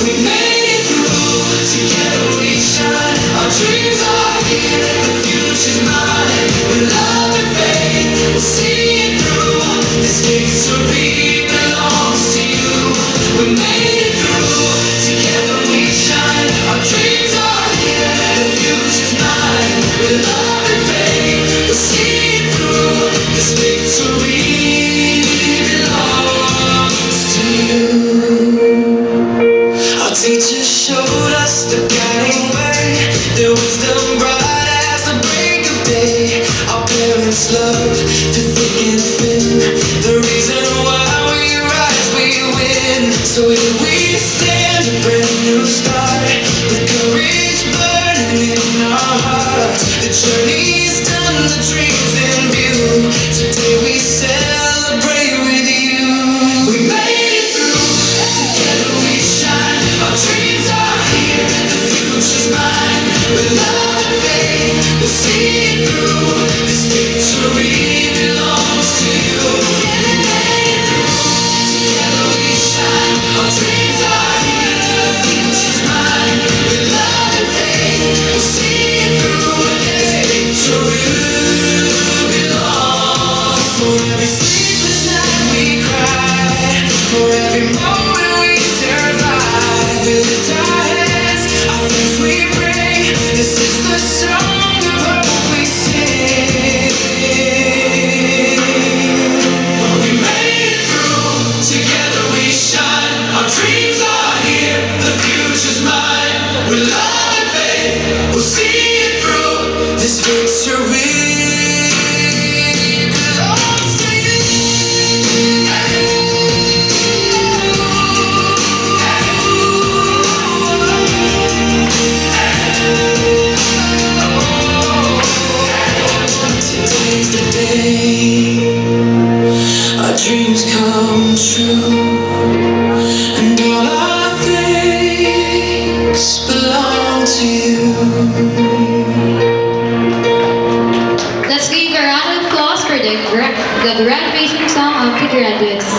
We made it through, together we shine. Our dreams are here, the future's mine. With love and faith, we'll see it through. This victory belongs to you. We made it through, together we shine. Our dreams are here, the future's mine. With love and faith, we'll see it through. This victory belongs to you. Our teachers showed us the guiding way. Their wisdom bright as the break of day. Our parents' love through thick and thin. The reason why we rise, we win. So here we stand, a brand new start. With courage burning in our hearts. The journey's done, the dreams in view. Today we celebrate with you. We made it through, together we shine. Our dreams are here, the future's mine. With love and faith, we'll see it through. This victory belongs to you. We made it through, together we shine. Our dreams are here, the future's mine. With love and faith, we'll see it through. This victory belongs. For every sleepless night we cry, for every moment we survive. We lift our hands, our faith we bring. This is the song of hope we sing. We made it through, together we shine. Our dreams are here, the future's mine. With love and faith, we'll see it through. This victory belongs to you. Today's the day our dreams come true, and all our thanks belong to you. Let's give a round of applause for the graduation song of the graduates.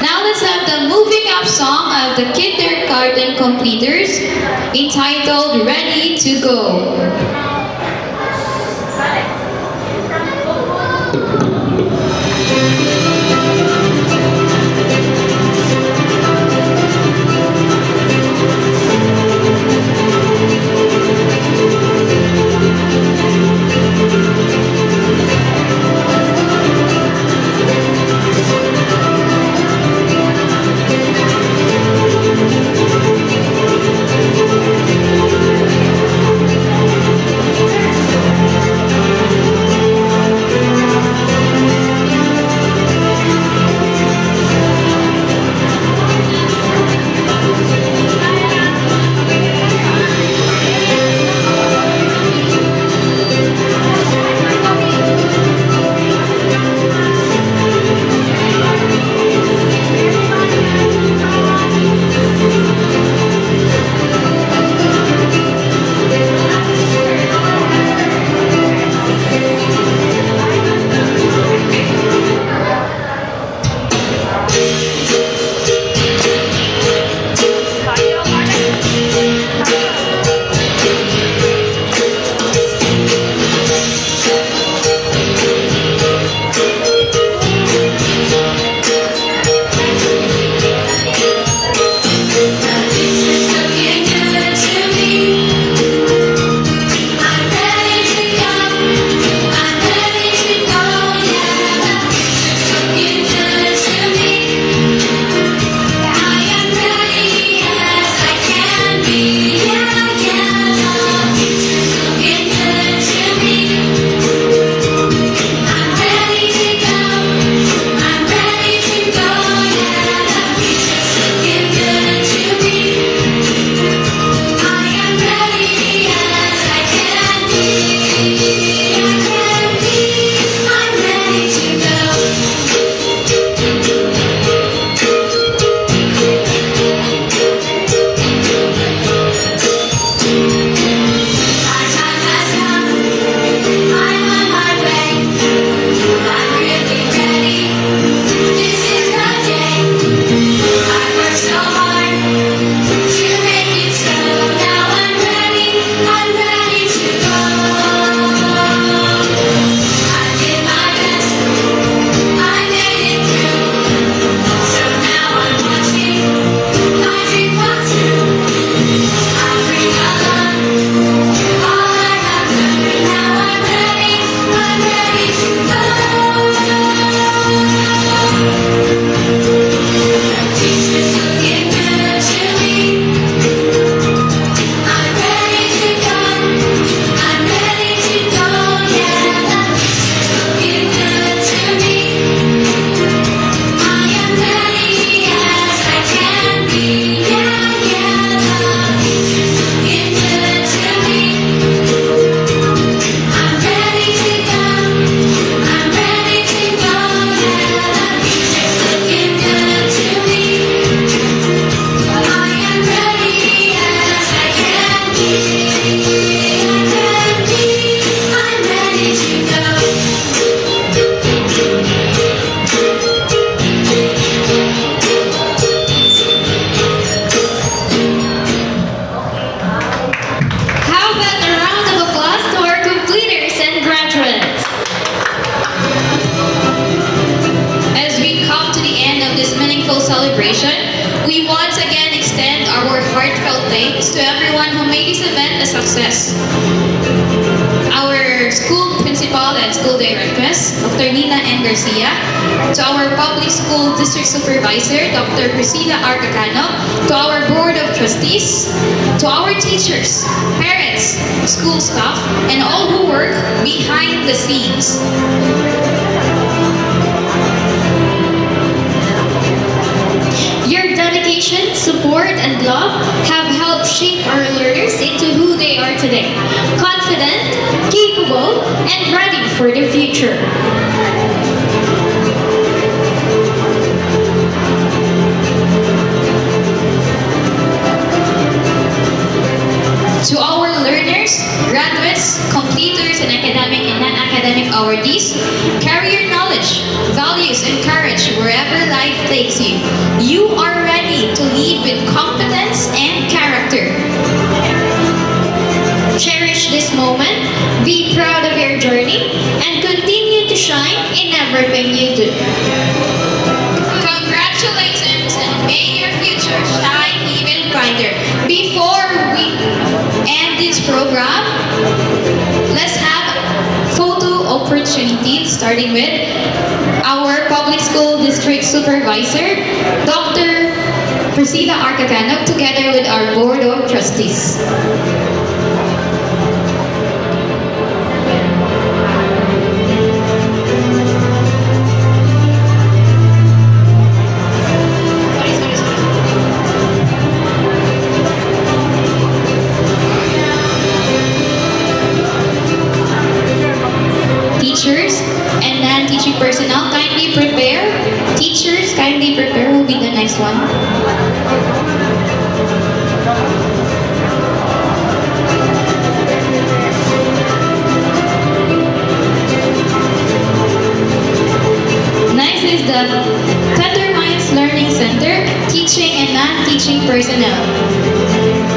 Now let's have the moving up song of the kindergarten completers entitled Ready to Go. celebration, we once again extend our heartfelt thanks to everyone who made this event a success. Our school principal and school directress, Dr. Nina N. Garcia, to our public school district supervisor, Dr. Priscilla R. Cacano, to our board of trustees, to our teachers, parents, school staff, and all who work behind the scenes. Your dedication, support, and love have helped shape our learners into who they are today. Confident, capable, and ready for the future. To our learners, graduates, completers, and academic and non-academic awardees, carry your knowledge, values, and courage wherever life takes you. You are ready to lead with competence and character. Cherish this moment, be proud of your journey, and continue to shine in everything you do. Congratulations, and may your future shine even brighter. Before we end this program, let's have photo opportunity, starting with our public school district supervisor, Dr. Priscilla R. Cacano, together with our board of trustees. Teachers and non-teaching personnel, kindly prepare. Teachers, kindly prepare will be the next one. Next is the Tender Minds Learning Center, teaching and non-teaching personnel.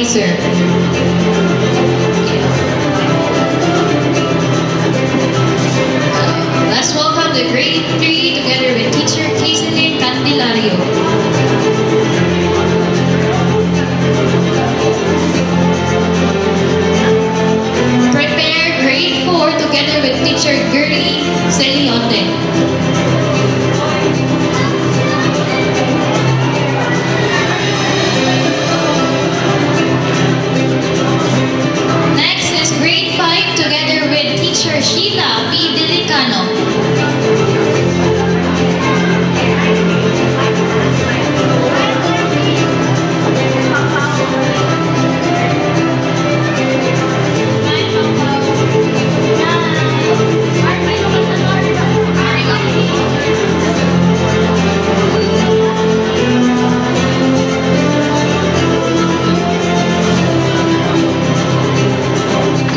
sir. Let's welcome the grade 3 together with teacher Caitlin Candelario. Prepare grade 4 together with teacher Gertie Celionte. Next is grade 5 together with teacher Sheila P. Delicano.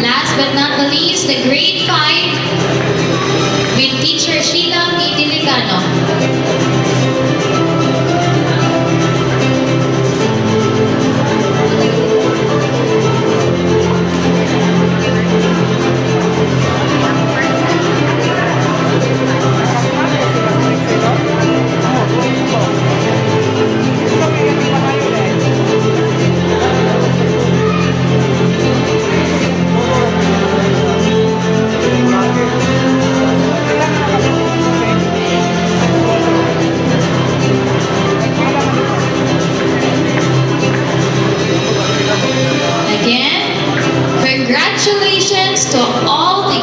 Last but not the least, the grade 5 with teacher Sheila P. Delicano. Again, congratulations to all the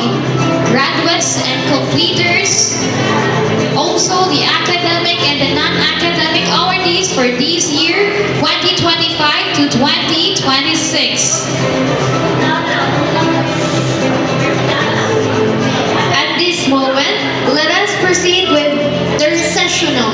graduates and completers, also the academic and the non-academic awardees for this year, 2025 to 2026. At this moment, let us proceed with the recessional.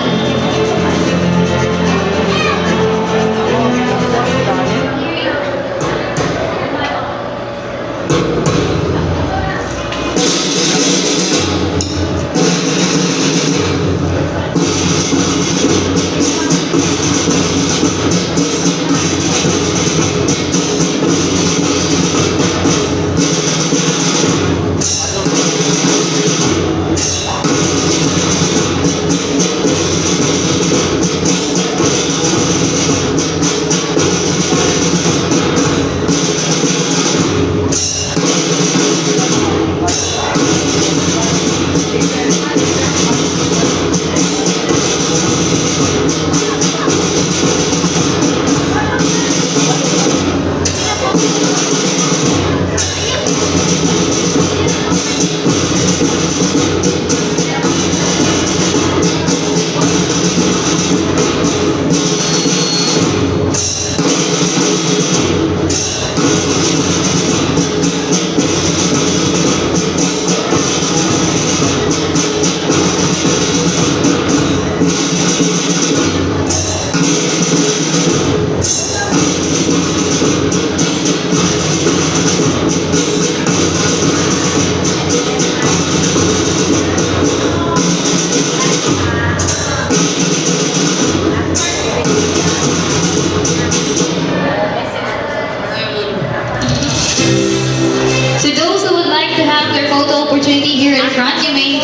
To those who would like to have their photo opportunity here in front, you may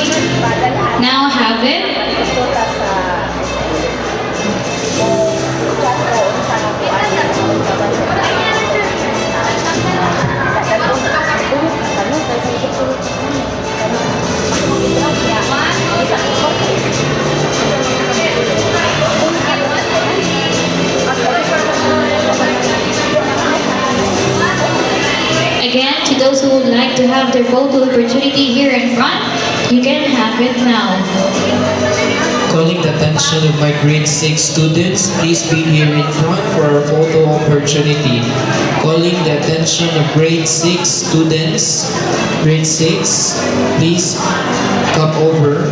now have it. Again, to those who would like to have their photo opportunity here in front, you can have it now. Calling the attention of my grade 6 students, please be here in front for our photo opportunity. Calling the attention of grade 6 students, grade 6, please come over.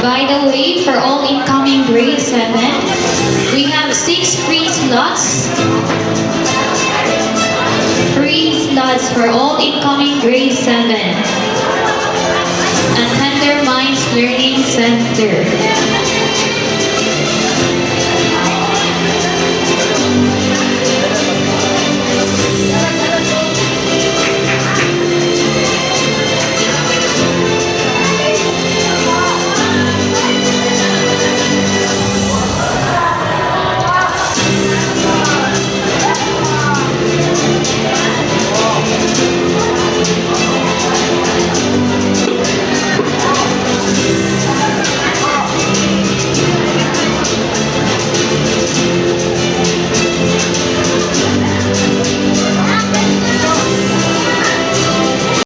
By the way, for all incoming grade 7, we have 6 free slots. Free slots for all incoming grade 7 at Tender Minds Learning Center.